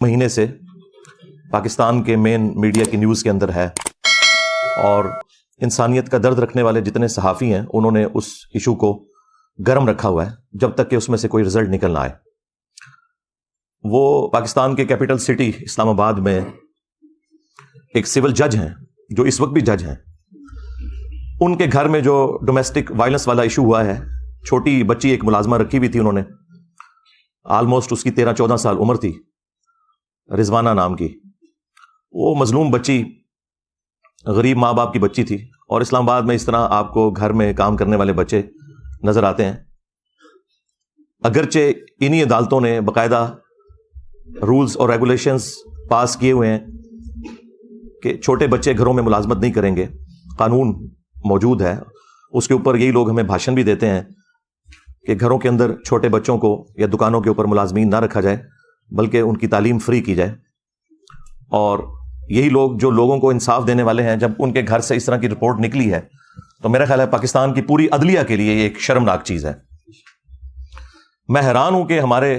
مہینے سے پاکستان کے مین میڈیا کی نیوز کے اندر ہے، اور انسانیت کا درد رکھنے والے جتنے صحافی ہیں انہوں نے اس ایشو کو گرم رکھا ہوا ہے جب تک کہ اس میں سے کوئی رزلٹ نکل نہ آئے۔ وہ پاکستان کے کیپٹل سٹی اسلام آباد میں ایک سول جج ہیں جو اس وقت بھی جج ہیں، ان کے گھر میں جو ڈومیسٹک وائلنس والا ایشو ہوا ہے، چھوٹی بچی ایک ملازمہ رکھی ہوئی تھی، انہوں نے آلموسٹ اس کی 13-14 سال عمر تھی، رضوانہ نام کی۔ وہ مظلوم بچی غریب ماں باپ کی بچی تھی، اور اسلام آباد میں اس طرح آپ کو گھر میں کام کرنے والے بچے نظر آتے ہیں۔ اگرچہ انہی عدالتوں نے باقاعدہ رولز اور ریگولیشنز پاس کیے ہوئے ہیں کہ چھوٹے بچے گھروں میں ملازمت نہیں کریں گے، قانون موجود ہے، اس کے اوپر یہی لوگ ہمیں بھاشن بھی دیتے ہیں کہ گھروں کے اندر چھوٹے بچوں کو یا دکانوں کے اوپر ملازمین نہ رکھا جائے بلکہ ان کی تعلیم فری کی جائے۔ اور یہی لوگ جو لوگوں کو انصاف دینے والے ہیں، جب ان کے گھر سے اس طرح کی رپورٹ نکلی ہے تو میرا خیال ہے پاکستان کی پوری عدلیہ کے لیے یہ ایک شرمناک چیز ہے۔ میں حیران ہوں کہ ہمارے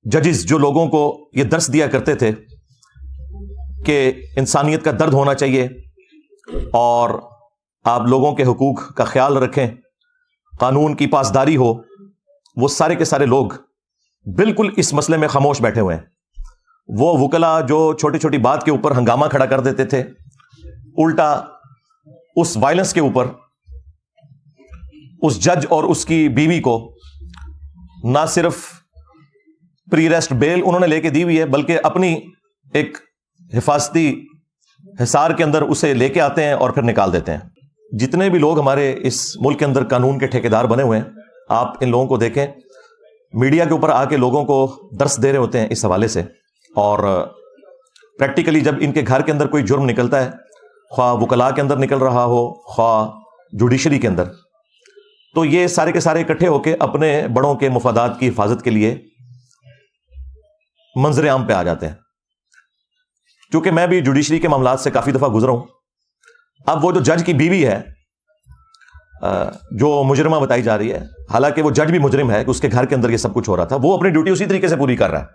ججز جو لوگوں کو یہ درس دیا کرتے تھے کہ انسانیت کا درد ہونا چاہیے اور آپ لوگوں کے حقوق کا خیال رکھیں، قانون کی پاسداری ہو، وہ سارے کے سارے لوگ بالکل اس مسئلے میں خاموش بیٹھے ہوئے ہیں۔ وہ وکلا جو چھوٹی چھوٹی بات کے اوپر ہنگامہ کھڑا کر دیتے تھے، الٹا اس وائلنس کے اوپر اس جج اور اس کی بیوی کو نہ صرف پری ریسٹ بیل انہوں نے لے کے دی ہوئی ہے بلکہ اپنی ایک حفاظتی حصار کے اندر اسے لے کے آتے ہیں اور پھر نکال دیتے ہیں۔ جتنے بھی لوگ ہمارے اس ملک کے اندر قانون کے ٹھیکیدار بنے ہوئے ہیں، آپ ان لوگوں کو دیکھیں، میڈیا کے اوپر آ کے لوگوں کو درس دے رہے ہوتے ہیں اس حوالے سے، اور پریکٹیکلی جب ان کے گھر کے اندر کوئی جرم نکلتا ہے، خواہ وکلاء کے اندر نکل رہا ہو خواہ جوڈیشری کے اندر، تو یہ سارے کے سارے اکٹھے ہو کے اپنے بڑوں کے مفادات کی حفاظت کے لیے منظر عام پہ آ جاتے ہیں۔ چونکہ میں بھی جوڈیشری کے معاملات سے کافی دفعہ گزرا ہوں، اب وہ جو جج کی بیوی ہے جو مجرمہ بتائی جا رہی ہے، حالانکہ وہ جج بھی مجرم ہے کہ اس کے گھر کے اندر یہ سب کچھ ہو رہا تھا، وہ اپنی ڈیوٹی اسی طریقے سے پوری کر رہا ہے،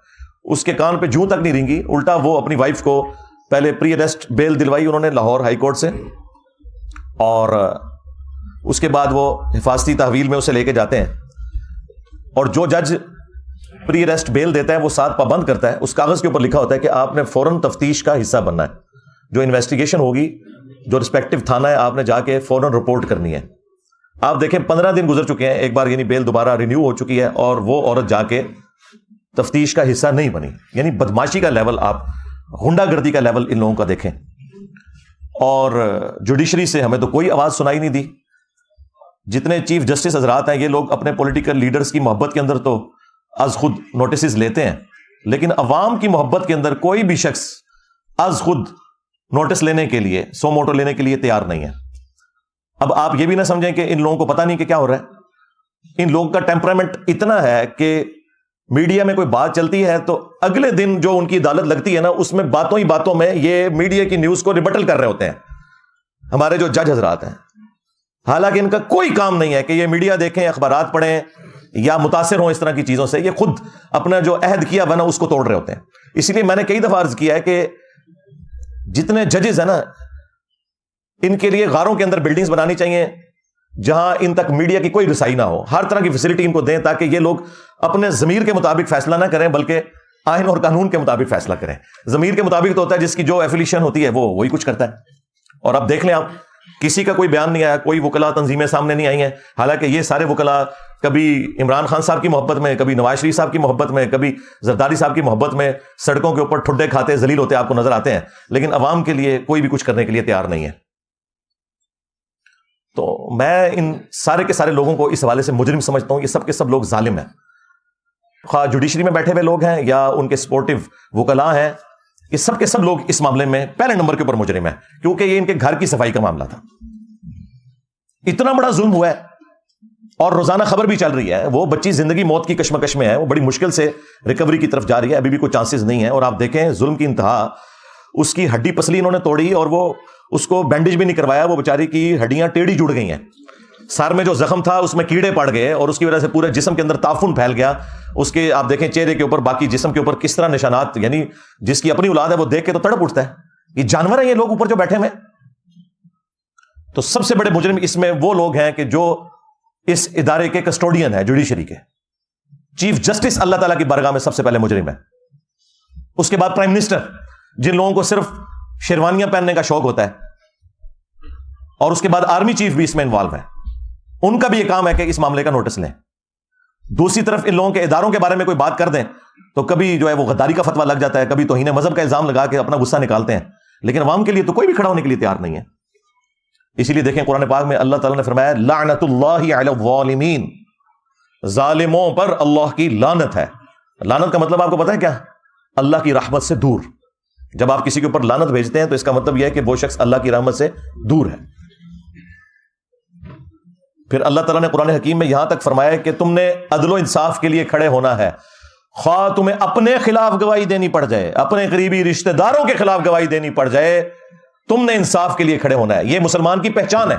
اس کے کان پہ جوں تک نہیں رینگی، الٹا وہ اپنی وائف کو پہلے پری اریسٹ بیل دلوائی انہوں نے لاہور ہائی کورٹ سے، اور اس کے بعد وہ حفاظتی تحویل میں اسے لے کے جاتے ہیں، اور جو جج پری اریسٹ بیل دیتا ہے وہ ساتھ پابند کرتا ہے، اس کاغذ کے اوپر لکھا ہوتا ہے کہ آپ نے فوراً تفتیش کا حصہ بننا ہے، جو انویسٹیگیشن ہوگی جو رسپیکٹو تھانہ ہے آپ نے جا کے فوراً رپورٹ کرنی ہے۔ آپ دیکھیں 15 دن گزر چکے ہیں، ایک بار یعنی بیل دوبارہ رینیو ہو چکی ہے اور وہ عورت جا کے تفتیش کا حصہ نہیں بنی۔ یعنی بدماشی کا لیول، آپ غنڈہ گردی کا لیول ان لوگوں کا دیکھیں۔ اور جوڈیشری سے ہمیں تو کوئی آواز سنائی نہیں دی۔ جتنے چیف جسٹس حضرات ہیں یہ لوگ اپنے پولیٹیکل لیڈرز کی محبت کے اندر تو از خود نوٹسز لیتے ہیں، لیکن عوام کی محبت کے اندر کوئی بھی شخص از خود نوٹس لینے کے لیے، سو موٹو لینے کے لیے تیار نہیں ہے۔ اب آپ یہ بھی نہ سمجھیں کہ ان لوگوں کو پتہ نہیں کہ کیا ہو رہا ہے۔ ان لوگوں کا ٹیمپرامنٹ اتنا ہے کہ میڈیا میں کوئی بات چلتی ہے تو اگلے دن جو ان کی عدالت لگتی ہے نا، اس میں باتوں ہی باتوں میں یہ میڈیا کی نیوز کو ریبٹل کر رہے ہوتے ہیں ہمارے جو جج حضرات ہیں، حالانکہ ان کا کوئی کام نہیں ہے کہ یہ میڈیا دیکھیں، اخبارات پڑھیں یا متاثر ہوں اس طرح کی چیزوں سے۔ یہ خود اپنا جو عہد کیا بنا اس کو توڑ رہے ہوتے ہیں۔ اسی لیے میں نے کئی دفعہ عرض کیا ہے کہ جتنے ججز ہیں نا، ان کے لیے غاروں کے اندر بلڈنگز بنانی چاہیے جہاں ان تک میڈیا کی کوئی رسائی نہ ہو، ہر طرح کی فیسلٹی ان کو دیں تاکہ یہ لوگ اپنے ضمیر کے مطابق فیصلہ نہ کریں بلکہ آئین اور قانون کے مطابق فیصلہ کریں۔ ضمیر کے مطابق تو ہوتا ہے جس کی جو ایفیلیشن ہوتی ہے وہ وہی کچھ کرتا ہے۔ اور اب دیکھ لیں آپ، کسی کا کوئی بیان نہیں آیا، کوئی وکلا تنظیمیں سامنے نہیں آئی ہیں، حالانکہ یہ سارے وکلا کبھی عمران خان صاحب کی محبت میں، کبھی نواز شریف صاحب کی محبت میں، کبھی زرداری صاحب کی محبت میں سڑکوں کے اوپر ٹھڈے کھاتے ذلیل ہوتے آپ کو نظر آتے ہیں، لیکن عوام کے لیے کوئی بھی کچھ کرنے کے لیے تیار نہیں ہے۔ تو میں ان سارے کے سارے لوگوں کو اس حوالے سے مجرم سمجھتا ہوں۔ یہ سب کے سب لوگ ظالم ہیں، خواہ جوڈیشری میں بیٹھے ہوئے لوگ ہیں یا ان کے سپورٹو وکلاء ہیں، یہ سب کے سب لوگ اس معاملے میں پہلے نمبر کے اوپر مجرم ہیں، کیونکہ یہ ان کے گھر کی صفائی کا معاملہ تھا۔ اتنا بڑا ظلم ہوا ہے اور روزانہ خبر بھی چل رہی ہے، وہ بچی زندگی موت کی کشمکش میں ہے، وہ بڑی مشکل سے ریکوری کی طرف جا رہی ہے، ابھی بھی کوئی چانسز نہیں ہے۔ اور آپ دیکھیں ظلم کی انتہا، اس کی ہڈی پسلی انہوں نے توڑی اور وہ اس کو بینڈیج بھی نہیں کروایا، وہ بیچاری کی ہڈیاں ٹیڑھی جڑ گئی ہیں۔ سر میں جو زخم تھا اس میں کیڑے پڑ گئے اور اس کی وجہ سے پورے جسم کے اندر تعفن پھیل گیا. اس کے آپ دیکھیں چہرے کے اوپر, باقی جسم کے اوپر کس طرح نشانات, یعنی جس کی اپنی اولاد ہے وہ دیکھ کے تو تڑپ اٹھتا ہے, یہ جانور ہیں یہ لوگ اوپر جو بیٹھے ہوئے. تو سب سے بڑے مجرم اس میں وہ لوگ ہیں کہ جو اس ادارے کے کسٹوڈین ہیں, جوڈیشری کے چیف جسٹس اللہ تعالیٰ کی بارگاہ میں سب سے پہلے مجرم ہے. اس کے بعد پرائم منسٹر, جن لوگوں کو صرف شیروانیاں پہننے کا شوق ہوتا ہے, اور اس کے بعد آرمی چیف بھی اس میں انوالو ہے. ان کا بھی یہ کام ہے کہ اس معاملے کا نوٹس لیں. دوسری طرف ان لوگوں کے اداروں کے بارے میں کوئی بات کر دیں تو کبھی جو ہے وہ غداری کا فتویٰ لگ جاتا ہے, کبھی توہین مذہب کا الزام لگا کے اپنا غصہ نکالتے ہیں, لیکن عوام کے لیے تو کوئی بھی کھڑا ہونے کے لیے تیار نہیں ہے. اسی لیے دیکھیں قرآن پاک میں اللہ تعالیٰ نے فرمایا لعنت اللہ علی الظالمین, ظالموں پر اللہ کی لعنت ہے. لعنت کا مطلب آپ کو پتا ہے کیا؟ اللہ کی رحمت سے دور. جب آپ کسی کے اوپر لعنت بھیجتے ہیں تو اس کا مطلب یہ ہے کہ وہ شخص اللہ کی رحمت سے دور ہے. پھر اللہ تعالیٰ نے قرآن حکیم میں یہاں تک فرمایا کہ تم نے عدل و انصاف کے لیے کھڑے ہونا ہے, خواہ تمہیں اپنے خلاف گواہی دینی پڑ جائے, اپنے قریبی رشتہ داروں کے خلاف گواہی دینی پڑ جائے, تم نے انصاف کے لیے کھڑے ہونا ہے. یہ مسلمان کی پہچان ہے.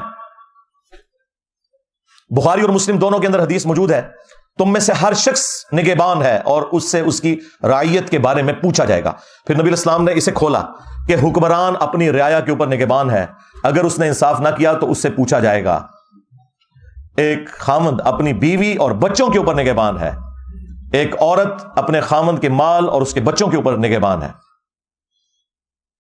بخاری اور مسلم دونوں کے اندر حدیث موجود ہے, تم میں سے ہر شخص نگہبان ہے اور اس سے اس کی رعیت کے بارے میں پوچھا جائے گا. پھر نبی الاسلام نے اسے کھولا کہ حکمران اپنی رعایا کے اوپر نگہبان ہے, اگر اس نے انصاف نہ کیا تو اس سے پوچھا جائے گا. ایک خامند اپنی بیوی اور بچوں کے اوپر نگہبان ہے, ایک عورت اپنے خامند کے مال اور اس کے بچوں کے اوپر نگہبان ہے.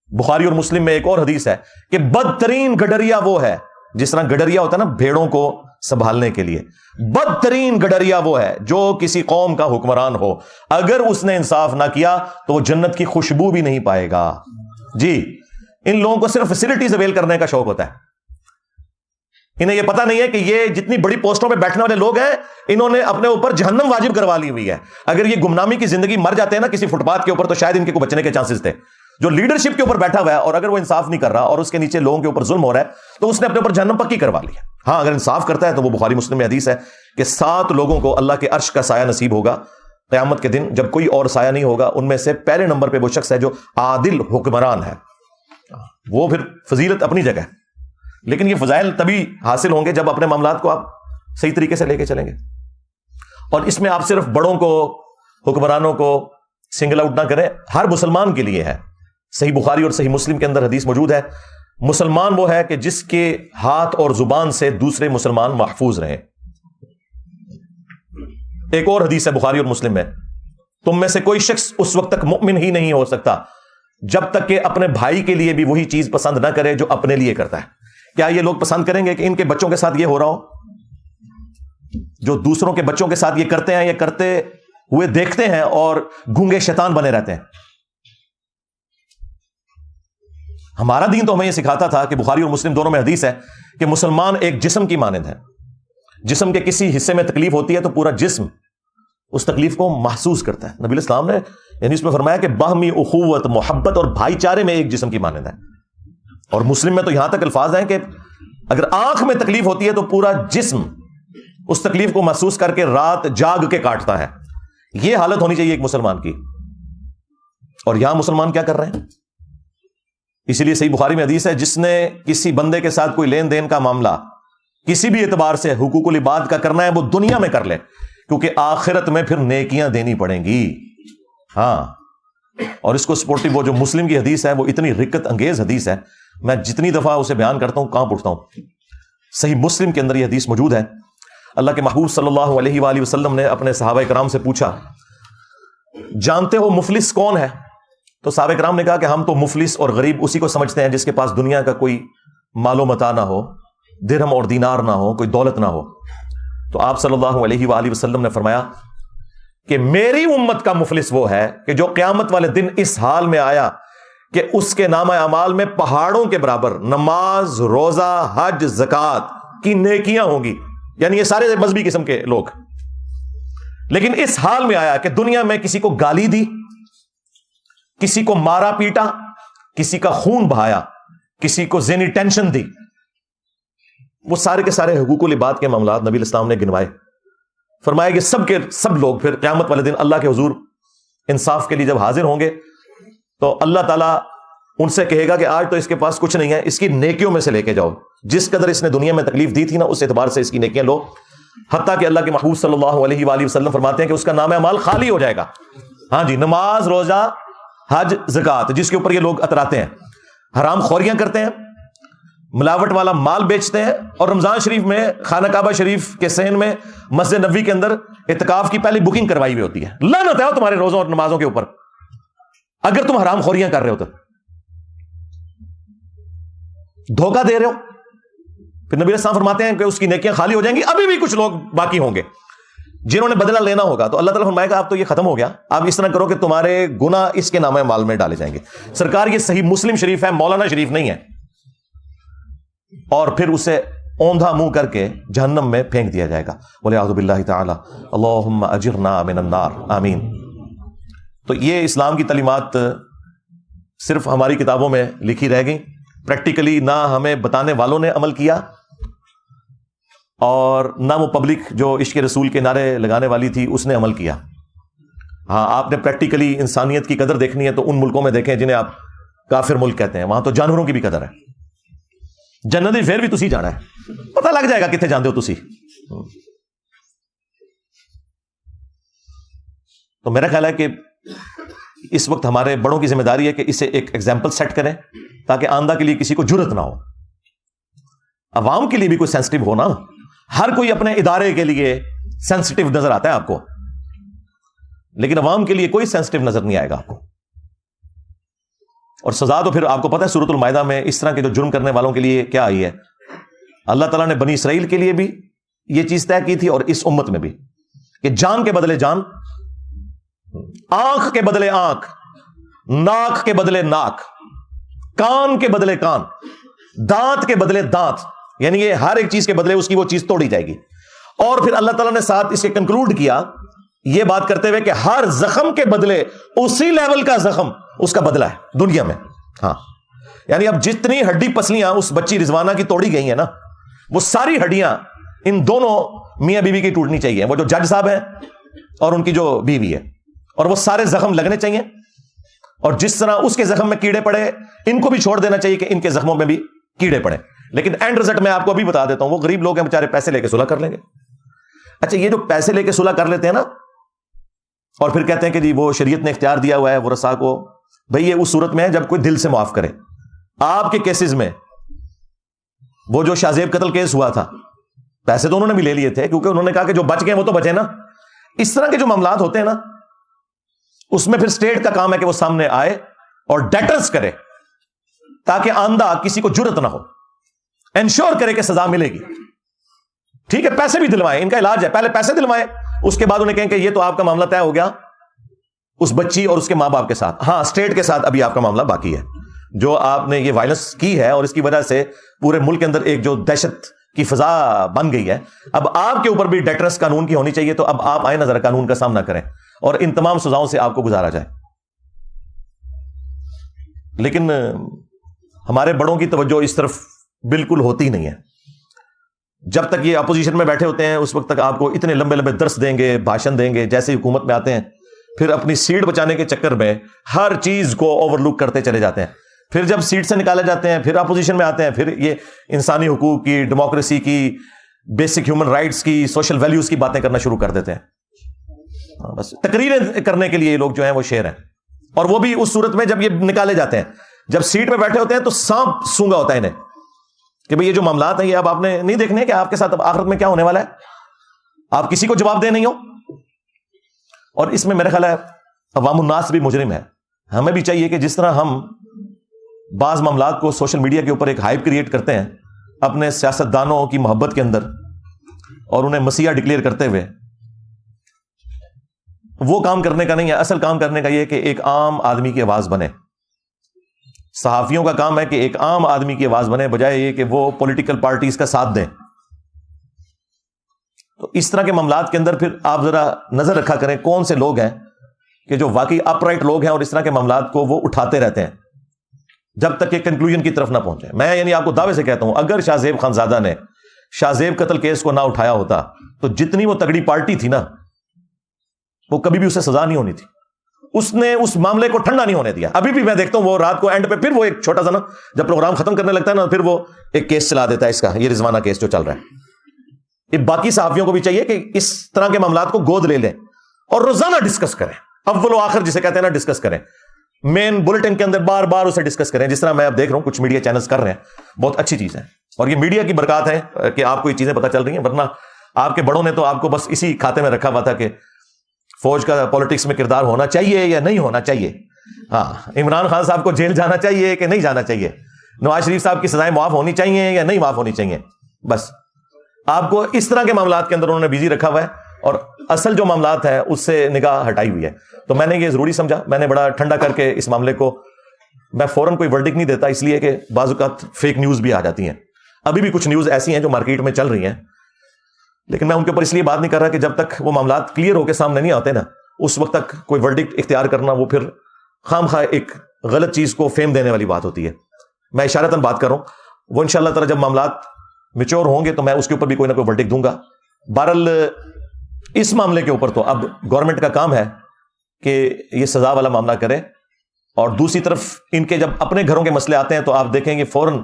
بخاری اور مسلم میں ایک اور حدیث ہے کہ بدترین گڈریا وہ ہے, جس طرح گڈریا ہوتا ہے نا بھیڑوں کو سنبھالنے کے لیے, بدترین گڈریا وہ ہے جو کسی قوم کا حکمران ہو, اگر اس نے انصاف نہ کیا تو وہ جنت کی خوشبو بھی نہیں پائے گا. جی, ان لوگوں کو صرف فیسلٹیز اویل کرنے کا شوق ہوتا ہے. انہیں یہ پتا نہیں ہے کہ یہ جتنی بڑی پوسٹوں پہ بیٹھنے والے لوگ ہیں, انہوں نے اپنے اوپر جہنم واجب کروا لی ہوئی ہے. اگر یہ گمنامی کی زندگی مر جاتے ہیں نا کسی فٹ پاتھ کے اوپر تو شاید ان کے کو بچنے کے چانسز تھے. جو لیڈرشپ کے اوپر بیٹھا ہوا ہے اور اگر وہ انصاف نہیں کر رہا اور اس کے نیچے لوگوں کے اوپر ظلم ہو رہا ہے تو اس نے اپنے اوپر جہنم پکی کروا لی ہے. ہاں, اگر انصاف کرتا ہے تو وہ بخاری مسلم میں حدیث ہے کہ 7 لوگوں کو اللہ کے عرش کا سایہ نصیب ہوگا قیامت کے دن, جب کوئی اور سایہ نہیں ہوگا. ان میں سے پہلے نمبر پہ وہ شخص ہے جو عادل حکمران ہے. وہ پھر فضیلت اپنی جگہ ہے, لیکن یہ فضائل تبھی حاصل ہوں گے جب اپنے معاملات کو آپ صحیح طریقے سے لے کے چلیں گے. اور اس میں آپ صرف بڑوں کو, حکمرانوں کو سنگل آؤٹ نہ کریں, ہر مسلمان کے لیے ہے. صحیح بخاری اور صحیح مسلم کے اندر حدیث موجود ہے, مسلمان وہ ہے کہ جس کے ہاتھ اور زبان سے دوسرے مسلمان محفوظ رہیں. ایک اور حدیث ہے بخاری اور مسلم میں, تم میں سے کوئی شخص اس وقت تک مؤمن ہی نہیں ہو سکتا جب تک کہ اپنے بھائی کے لیے بھی وہی چیز پسند نہ کرے جو اپنے لیے کرتا ہے. کیا یہ لوگ پسند کریں گے کہ ان کے بچوں کے ساتھ یہ ہو رہا ہو؟ جو دوسروں کے بچوں کے ساتھ یہ کرتے ہیں, یہ کرتے ہوئے دیکھتے ہیں اور گونگے شیطان بنے رہتے ہیں. ہمارا دین تو ہمیں یہ سکھاتا تھا کہ بخاری اور مسلم دونوں میں حدیث ہے کہ مسلمان ایک جسم کی مانند ہے. جسم کے کسی حصے میں تکلیف ہوتی ہے تو پورا جسم اس تکلیف کو محسوس کرتا ہے. نبی الاسلام نے یعنی اس میں فرمایا کہ باہمی اخوت, محبت اور بھائی چارے میں ایک جسم کی مانند ہے. اور مسلم میں تو یہاں تک الفاظ ہیں کہ اگر آنکھ میں تکلیف ہوتی ہے تو پورا جسم اس تکلیف کو محسوس کر کے رات جاگ کے کاٹتا ہے. یہ حالت ہونی چاہیے ایک مسلمان کی. اور یہاں مسلمان کیا کر رہے ہیں؟ اسی لیے صحیح بخاری میں حدیث ہے, جس نے کسی بندے کے ساتھ کوئی لین دین کا معاملہ کسی بھی اعتبار سے حقوق العباد کا کرنا ہے وہ دنیا میں کر لے, کیونکہ آخرت میں پھر نیکیاں دینی پڑیں گی. ہاں, اور اس کو سپورٹو وہ جو مسلم کی حدیث ہے وہ اتنی رکت انگیز حدیث ہے, میں جتنی دفعہ اسے بیان کرتا ہوں کہاں اٹھتا ہوں. صحیح مسلم کے اندر یہ حدیث موجود ہے. اللہ کے محبوب صلی اللہ علیہ وآلہ وسلم نے اپنے صحابہ کرام سے پوچھا, جانتے ہو مفلس کون ہے؟ تو صحابہ کرام نے کہا کہ ہم تو مفلس اور غریب اسی کو سمجھتے ہیں جس کے پاس دنیا کا کوئی مال و متاع نہ ہو, درہم اور دینار نہ ہو, کوئی دولت نہ ہو. تو آپ صلی اللہ علیہ وآلہ وسلم نے فرمایا کہ میری امت کا مفلس وہ ہے کہ جو قیامت والے دن اس حال میں آیا کہ اس کے نامہ اعمال میں پہاڑوں کے برابر نماز, روزہ, حج, زکات کی نیکیاں ہوں گی. یعنی یہ سارے مذہبی قسم کے لوگ, لیکن اس حال میں آیا کہ دنیا میں کسی کو گالی دی, کسی کو مارا پیٹا, کسی کا خون بہایا, کسی کو ذہنی ٹینشن دی. وہ سارے کے سارے حقوق العباد کے معاملات نبی الاسلام نے گنوائے. فرمایا کہ سب کے سب لوگ پھر قیامت والے دن اللہ کے حضور انصاف کے لیے جب حاضر ہوں گے تو اللہ تعالیٰ ان سے کہے گا کہ آج تو اس کے پاس کچھ نہیں ہے، اس کی نیکیوں میں سے لے کے جاؤ، جس قدر اس نے دنیا میں تکلیف دی تھی نا اس اعتبار سے اس کی نیکیاں لو، حتیٰ کہ اللہ کے محبوب صلی اللہ علیہ وآلہ وسلم فرماتے ہیں کہ اس کا نام اعمال خالی ہو جائے گا. ہاں جی، نماز، روزہ، حج، زکوٰۃ، جس کے اوپر یہ لوگ اتراتے ہیں، حرام خوریاں کرتے ہیں، ملاوٹ والا مال بیچتے ہیں، اور رمضان شریف میں خانہ کعبہ شریف کے صحن میں مسجد نبوی کے اندر اعتکاف کی پہلی بکنگ کروائی ہوئی ہوتی ہے. لعنت ہے تمہارے روزوں اور نمازوں کے اوپر اگر تم حرام خوریاں کر رہے ہو تو، دھوکہ دے رہے ہو. پھر نبی علیہ السلام فرماتے ہیں کہ اس کی نیکیاں خالی ہو جائیں گی. ابھی بھی کچھ لوگ باقی ہوں گے جنہوں نے بدلہ لینا ہوگا، تو اللہ تعالیٰ فرمائے گا اب تو یہ ختم ہو گیا، آپ اس طرح کرو کہ تمہارے گناہ اس کے نامہ مال میں ڈالے جائیں گے. سرکار یہ صحیح مسلم شریف ہے، مولانا شریف نہیں ہے. اور پھر اسے اوندھا منہ کر کے جہنم میں پھینک دیا جائے گا. وَلِعَوْذُ بِاللَّهِ تَعَالَى اللَّهُمَّ أَجِرْنَا مِنَ النَّارِ آمین. تو یہ اسلام کی تعلیمات صرف ہماری کتابوں میں لکھی رہ گئیں، پریکٹیکلی نہ ہمیں بتانے والوں نے عمل کیا، اور نہ وہ پبلک جو عشق رسول کے نعرے لگانے والی تھی اس نے عمل کیا. ہاں، آپ نے پریکٹیکلی انسانیت کی قدر دیکھنی ہے تو ان ملکوں میں دیکھیں جنہیں آپ کافر ملک کہتے ہیں، وہاں تو جانوروں کی بھی قدر ہے. جنتی پھر بھی تسی جانا ہے، پتہ لگ جائے گا کتنے جاندے ہو تسی. تو میرا خیال ہے کہ اس وقت ہمارے بڑوں کی ذمہ داری ہے کہ اسے ایک ایگزامپل سیٹ کریں تاکہ آئندہ کے لیے کسی کو جرت نہ ہو. عوام کے لیے بھی کوئی سینسٹیو ہو نا، ہر کوئی اپنے ادارے کے لیے سینسٹیو نظر آتا ہے آپ کو، لیکن عوام کے لیے کوئی سینسٹیو نظر نہیں آئے گا آپ کو. اور سزا تو پھر آپ کو پتہ ہے سورۃ المائدہ میں اس طرح کے جو جرم کرنے والوں کے لیے کیا آئی ہے. اللہ تعالیٰ نے بنی اسرائیل کے لیے بھی یہ چیز طے کی تھی اور اس امت میں بھی، کہ جان کے بدلے جان، آنکھ کے بدلے آنکھ، ناک کے بدلے ناک، کان کے بدلے کان، دانت کے بدلے دانت، یعنی یہ ہر ایک چیز کے بدلے اس کی وہ چیز توڑی جائے گی. اور پھر اللہ تعالیٰ نے ساتھ اس کے کنکلوڈ کیا یہ بات کرتے ہوئے کہ ہر زخم کے بدلے اسی لیول کا زخم اس کا بدلہ ہے دنیا میں. ہاں، یعنی اب جتنی ہڈی پسلیاں اس بچی رضوانہ کی توڑی گئی ہیں نا، وہ ساری ہڈیاں ان دونوں میاں بیوی کی ٹوٹنی چاہیے، وہ جو جج صاحب ہیں اور ان کی جو بیوی ہے، اور وہ سارے زخم لگنے چاہیے. اور جس طرح اس کے زخم میں کیڑے پڑے ان کو بھی چھوڑ دینا چاہیے کہ ان کے زخموں میں بھی کیڑے پڑے. لیکن اینڈ رزلٹ میں آپ کو ابھی بتا دیتا ہوں، وہ غریب لوگ ہیں بےچارے، پیسے لے کے صلح کر لیں گے. اچھا، یہ جو پیسے لے کے صلح کر لیتے ہیں نا اور پھر کہتے ہیں کہ جی وہ شریعت نے اختیار دیا ہوا ہے ورثاء کو، بھئی یہ اس صورت میں ہے جب کوئی دل سے معاف کرے. آپ کے کیسز میں وہ جو شاہ زیب قتل کیس ہوا تھا، پیسے تو انہوں نے بھی لے لیے تھے کیونکہ انہوں نے کہا کہ جو بچ گئے وہ تو بچے نا. اس طرح کے جو معاملات ہوتے ہیں نا، اس میں پھر اسٹیٹ کا کام ہے کہ وہ سامنے آئے اور ڈیٹرز کرے تاکہ آئندہ کسی کو جرت نہ ہو، انشور کرے کہ سزا ملے گی. ٹھیک ہے، پیسے بھی دلوائیں، ان کا علاج ہے، پہلے پیسے دلوائیں، اس کے بعد انہیں کہیں کہ یہ تو آپ کا معاملہ طے ہو گیا اس بچی اور اس کے ماں باپ کے ساتھ. ہاں، اسٹیٹ کے ساتھ ابھی آپ کا معاملہ باقی ہے. جو آپ نے یہ وائلنس کی ہے اور اس کی وجہ سے پورے ملک کے اندر ایک جو دہشت کی فضا بن گئی ہے، اب آپ کے اوپر بھی ڈیٹرنس قانون کی ہونی چاہیے. تو اب آپ آئیں نظر قانون کا سامنا کریں اور ان تمام سزاؤں سے آپ کو گزارا جائے. لیکن ہمارے بڑوں کی توجہ اس طرف بالکل ہوتی نہیں ہے. جب تک یہ اپوزیشن میں بیٹھے ہوتے ہیں اس وقت تک آپ کو اتنے لمبے لمبے درس دیں گے، بھاشن دیں گے. جیسے حکومت میں آتے ہیں پھر اپنی سیٹ بچانے کے چکر میں ہر چیز کو اوور لک کرتے چلے جاتے ہیں. پھر جب سیٹ سے نکالے جاتے ہیں پھر اپوزیشن میں آتے ہیں، پھر یہ انسانی حقوق کی، ڈیموکریسی کی، بیسک ہیومن رائٹس کی، سوشل ویلیوز کی باتیں کرنا شروع کر دیتے ہیں. بس تقریریں کرنے کے لیے یہ لوگ جو ہیں وہ شیر ہیں. اور وہ بھی اس صورت میں جب یہ نکالے جاتے ہیں، جب سیٹ پہ بیٹھے ہوتے ہیں تو سانپ سونگا ہوتا ہے انہیں کہ بھئی یہ جو معاملات ہیں یہ اب آپ نے نہیں دیکھنے کہ آپ کے ساتھ اب آخرت میں کیا ہونے والا ہے. آپ کسی کو جواب دے نہیں ہو. اور اس میں میرا خیال ہے عوام الناس بھی مجرم ہے. ہمیں بھی چاہیے کہ جس طرح ہم بعض معاملات کو سوشل میڈیا کے اوپر ایک ہائپ کریٹ کرتے ہیں اپنے سیاستدانوں کی محبت کے اندر اور انہیں مسیحا ڈکلیئر کرتے ہوئے، وہ کام کرنے کا نہیں ہے. اصل کام کرنے کا یہ کہ ایک عام آدمی کی آواز بنے. صحافیوں کا کام ہے کہ ایک عام آدمی کی آواز بنے، بجائے یہ کہ وہ پولیٹیکل پارٹیز کا ساتھ دیں. تو اس طرح کے معاملات کے اندر پھر آپ ذرا نظر رکھا کریں کون سے لوگ ہیں کہ جو واقعی اپ رائٹ لوگ ہیں اور اس طرح کے معاملات کو وہ اٹھاتے رہتے ہیں جب تک کہ کنکلوژن کی طرف نہ پہنچے. میں یعنی آپ کو دعوے سے کہتا ہوں اگر شاہ زیب خانزادہ نے شاہ زیب قتل کیس کو نہ اٹھایا ہوتا تو جتنی وہ تگڑی پارٹی تھی نا وہ کبھی بھی اسے سزا نہیں ہونی تھی. اس نے اس معاملے کو ٹھنڈا نہیں ہونے دیا. ابھی بھی میں دیکھتا ہوں وہ رات کو اینڈ پہ پھر وہ ایک چھوٹا سا نا جب پروگرام ختم کرنے لگتا ہے نا پھر وہ ایک کیس چلا دیتا ہے اس کا, یہ رضوانہ کیس جو چل رہا ہے. یہ باقی صحافیوں کو بھی چاہیے کہ اس طرح کے معاملات کو گود لے لیں اور روزانہ ڈسکس کریں, اول و آخر جسے کہتے ہیں نا ڈسکس کریں, مین بلٹن کے اندر بار بار اسے ڈسکس کریں, جس طرح میں اب دیکھ رہا ہوں کچھ میڈیا چینلز کر رہے ہیں. بہت اچھی چیز ہے اور یہ میڈیا کی برکات ہے کہ آپ کو یہ چیزیں پتہ چل رہی ہیں, ورنہ آپ کے بڑوں نے تو آپ کو بس اسی کھاتے میں رکھا ہوا تھا کہ فوج کا پالیٹکس میں کردار ہونا چاہیے یا نہیں ہونا چاہیے. ہاں, عمران خان صاحب کو جیل جانا چاہیے کہ نہیں جانا چاہیے, نواز شریف صاحب کی سزائیں معاف ہونی چاہیے یا نہیں معاف ہونی چاہیے. بس آپ کو اس طرح کے معاملات کے اندر انہوں نے بزی رکھا ہوا ہے اور اصل جو معاملات ہیں اس سے نگاہ ہٹائی ہوئی ہے. تو میں نے یہ ضروری سمجھا, میں نے بڑا ٹھنڈا کر کے اس معاملے کو, میں فوراً کوئی ورڈکٹ نہیں دیتا اس لیے کہ بعض اوقات فیک نیوز بھی آ جاتی ہیں. ابھی بھی کچھ نیوز ایسی ہیں جو مارکیٹ میں چل رہی ہیں, لیکن میں ان کے اوپر اس لیے بات نہیں کر رہا کہ جب تک وہ معاملات کلیئر ہو کے سامنے نہیں آتے نا اس وقت تک کوئی ورڈکٹ اختیار کرنا وہ پھر خام خواہ ایک غلط چیز کو فیم دینے والی بات ہوتی ہے. میں اشارتاً بات کر رہا ہوں, وہ انشاءاللہ تعالی جب معاملات میچور ہوں گے تو میں اس کے اوپر بھی کوئی نہ کوئی ورڈکٹ دوں گا. بہرحال اس معاملے کے اوپر تو اب گورنمنٹ کا کام ہے کہ یہ سزا والا معاملہ کرے, اور دوسری طرف ان کے جب اپنے گھروں کے مسئلے آتے ہیں تو آپ دیکھیں گے فوراً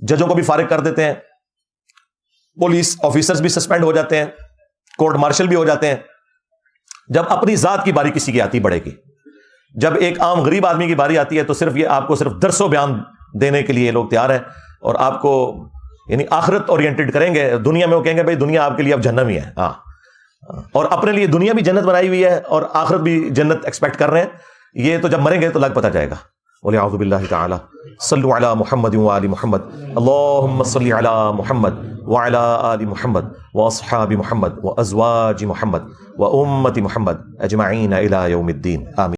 ججوں کو بھی فارغ کر دیتے ہیں, پولیس آفیسرز بھی سسپینڈ ہو جاتے ہیں, کورٹ مارشل بھی ہو جاتے ہیں. جب اپنی ذات کی باری کسی کی آتی بڑے کی, جب ایک عام غریب آدمی کی باری آتی ہے تو صرف یہ آپ کو صرف درس و بیان دینے کے لیے یہ لوگ تیار ہیں اور آپ کو یعنی آخرت اورینٹڈ کریں گے. دنیا میں وہ کہیں گے بھائی دنیا آپ کے لیے اب جہنم ہی ہے, ہاں, اور اپنے لیے دنیا بھی جنت بنائی ہوئی ہے اور آخرت بھی جنت ایکسپیکٹ کر رہے ہیں. یہ تو جب مریں گے تو لگ پتہ جائے گا. وَلِعَوْذُ بِاللَّهِ تَعَالَى صلوا علی محمد وآل محمد اللهم صل علی محمد وعلى آل محمد وأصحاب محمد وأزواج محمد وأمة محمد أجمعين إلى يوم الدين آمين.